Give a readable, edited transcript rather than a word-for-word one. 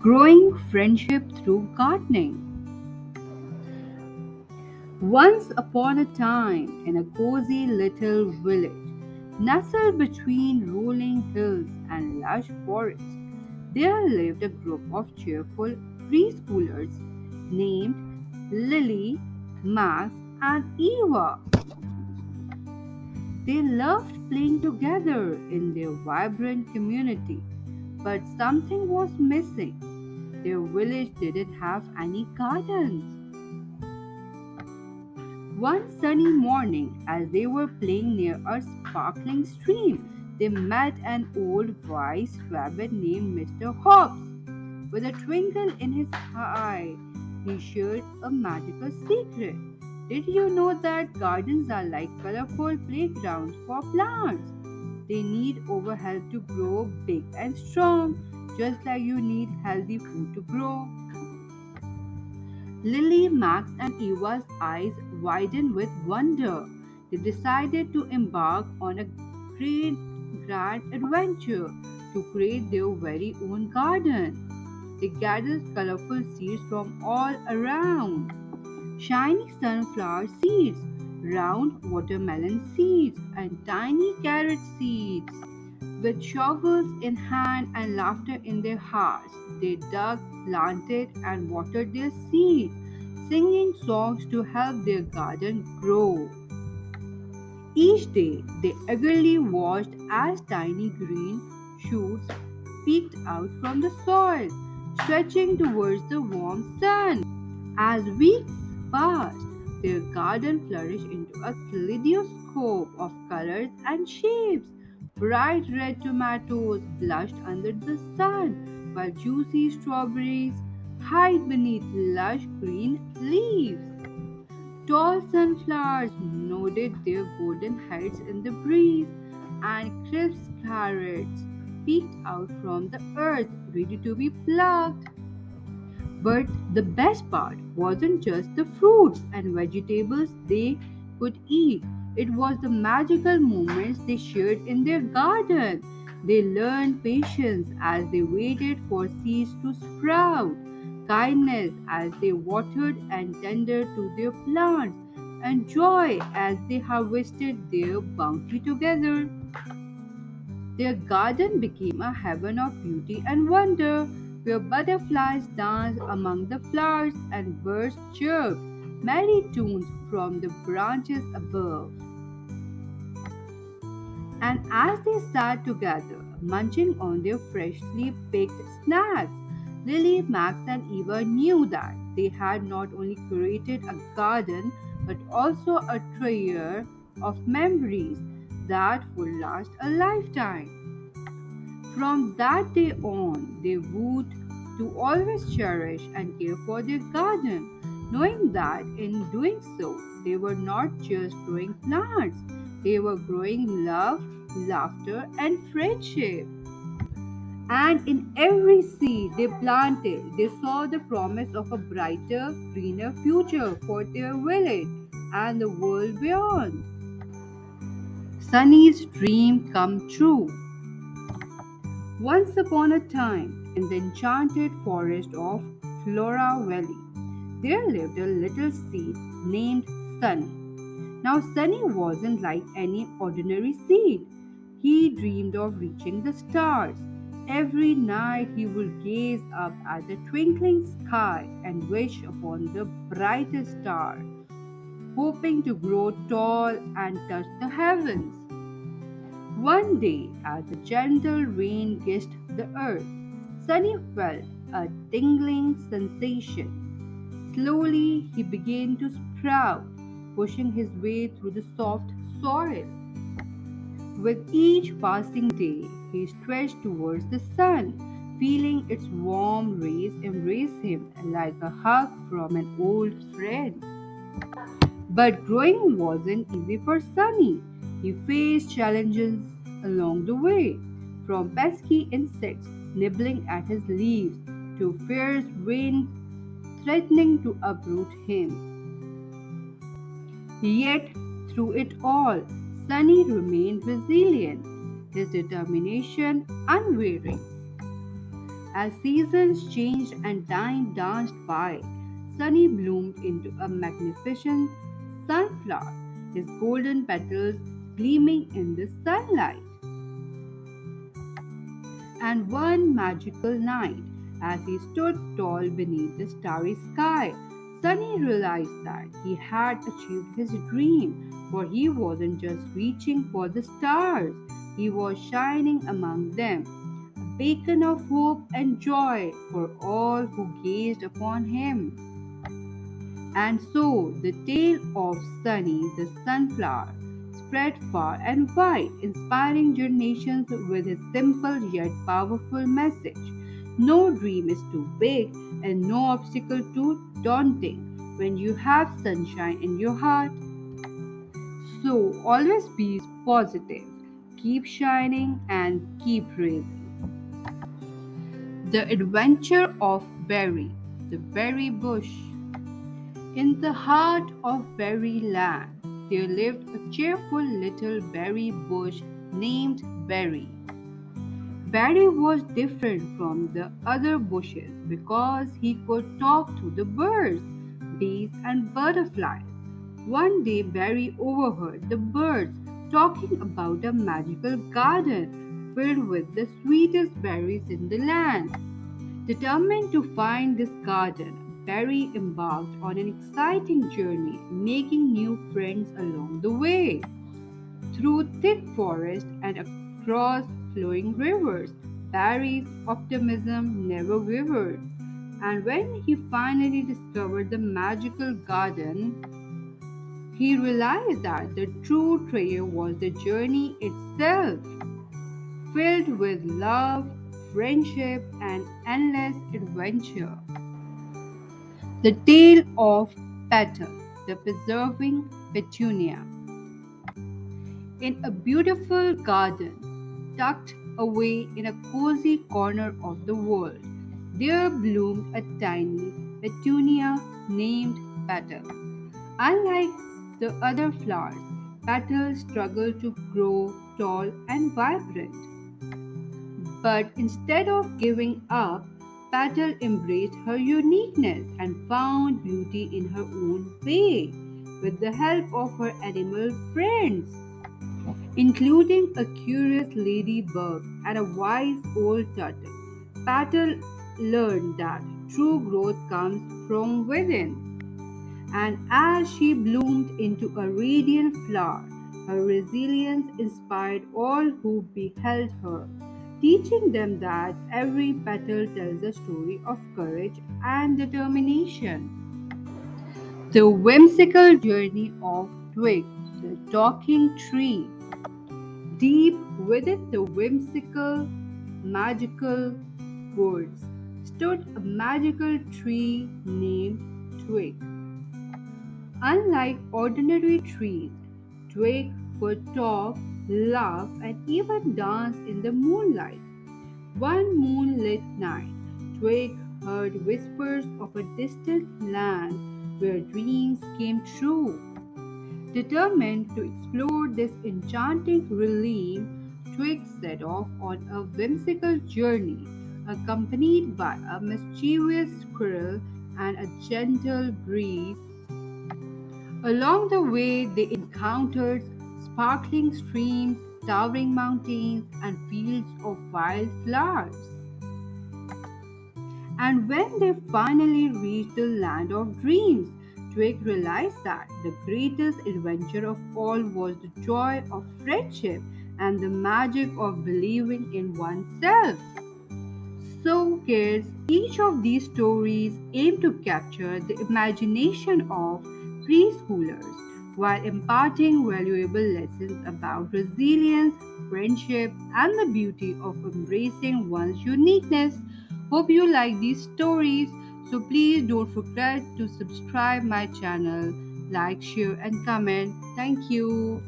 Growing friendship through gardening. Once upon a time, in a cozy little village, nestled between rolling hills and lush forests, there lived a group of cheerful preschoolers named Lily, Max, and Eva. They loved playing together in their vibrant community, but something was missing. Their village didn't have any gardens. One sunny morning, as they were playing near a sparkling stream, they met an old wise rabbit named Mr. Hobbs. With a twinkle in his eye, he shared a magical secret. Did you know that gardens are like colorful playgrounds for plants? They need our help to grow big and strong, just like you need healthy food to grow. Lily, Max, and Eva's eyes widened with wonder. They decided to embark on a great, grand adventure to create their very own garden. They gathered colorful seeds from all around, shiny sunflower seeds, round watermelon seeds, and tiny carrot seeds. With shovels in hand and laughter in their hearts, they dug, planted, and watered their seeds, singing songs to help their garden grow. Each day, they eagerly watched as tiny green shoots peeked out from the soil, stretching towards the warm sun. As weeks passed, their garden flourished into a kaleidoscope of colors and shapes. Bright red tomatoes blushed under the sun, while juicy strawberries hid beneath lush green leaves. Tall sunflowers nodded their golden heads in the breeze, and crisp carrots peeked out from the earth, ready to be plucked. But the best part wasn't just the fruits and vegetables they could eat, it was the magical moments they shared in their garden. They learned patience as they waited for seeds to sprout, kindness as they watered and tended to their plants, and joy as they harvested their bounty together. Their garden became a heaven of beauty and wonder, where butterflies danced among the flowers and birds chirped merry tunes from the branches above. And as they sat together, munching on their freshly picked snacks, Lily, Max, and Eva knew that they had not only created a garden but also a treasure of memories that would last a lifetime. From that day on, they vowed to always cherish and care for their garden, knowing that in doing so, they were not just growing plants, they were growing love, laughter, and friendship. And in every seed they planted, they saw the promise of a brighter, greener future for their village and the world beyond. Sunny's dream come true. Once upon a time, in the enchanted forest of Flora Valley, there lived a little seed named Sunny. Now, Sunny wasn't like any ordinary seed. He dreamed of reaching the stars. Every night he would gaze up at the twinkling sky and wish upon the brightest star, hoping to grow tall and touch the heavens. One day, as the gentle rain kissed the earth, Sunny felt a tingling sensation. Slowly, he began to sprout, pushing his way through the soft soil. With each passing day, he stretched towards the sun, feeling its warm rays embrace him like a hug from an old friend. But growing wasn't easy for Sunny. He faced challenges along the way, from pesky insects nibbling at his leaves to fierce winds threatening to uproot him. Yet, through it all, Sunny remained resilient, his determination unwavering. As seasons changed and time danced by, Sunny bloomed into a magnificent sunflower, his golden petals gleaming in the sunlight. And one magical night, as he stood tall beneath the starry sky, Sunny realized that he had achieved his dream, for he wasn't just reaching for the stars, he was shining among them, a beacon of hope and joy for all who gazed upon him. And so the tale of Sunny the sunflower spread far and wide, inspiring generations with his simple yet powerful message. No dream is too big and no obstacle too daunting when you have sunshine in your heart. So always be positive, keep shining, and keep raising. The Adventure of Berry, the Berry Bush. In the heart of Berry Land, there lived a cheerful little berry bush named Berry. Berry was different from the other bushes because he could talk to the birds, bees, and butterflies. One day, Berry overheard the birds talking about a magical garden filled with the sweetest berries in the land. Determined to find this garden, Barry embarked on an exciting journey, making new friends along the way. Through thick forests and across flowing rivers, Barry's optimism never wavered. And when he finally discovered the magical garden, he realized that the true treasure was the journey itself, filled with love, friendship, and endless adventure. The Tale of Petal, the Preserving Petunia. In a beautiful garden, tucked away in a cozy corner of the world, there bloomed a tiny petunia named Petal. Unlike the other flowers, Petal struggled to grow tall and vibrant. But instead of giving up, Petal embraced her uniqueness and found beauty in her own way, with the help of her animal friends, including a curious ladybug and a wise old turtle. Petal learned that true growth comes from within, and as she bloomed into a radiant flower, her resilience inspired all who beheld her, teaching them that every petal tells a story of courage and determination. The whimsical journey of Twig, the talking tree. Deep within the whimsical, magical woods stood a magical tree named Twig. Unlike ordinary trees, Twig could talk, laugh, and even dance in the moonlight. One moonlit night, Twig heard whispers of a distant land where dreams came true. Determined to explore this enchanting realm, Twig set off on a whimsical journey, accompanied by a mischievous squirrel and a gentle breeze. Along the way, they encountered sparkling streams, towering mountains, and fields of wild flowers. And when they finally reached the land of dreams, Twig realized that the greatest adventure of all was the joy of friendship and the magic of believing in oneself. So, kids, each of these stories aim to capture the imagination of preschoolers while imparting valuable lessons about resilience, friendship, and the beauty of embracing one's uniqueness. Hope you like these stories. So please don't forget to subscribe my channel, like, share, and comment. Thank you.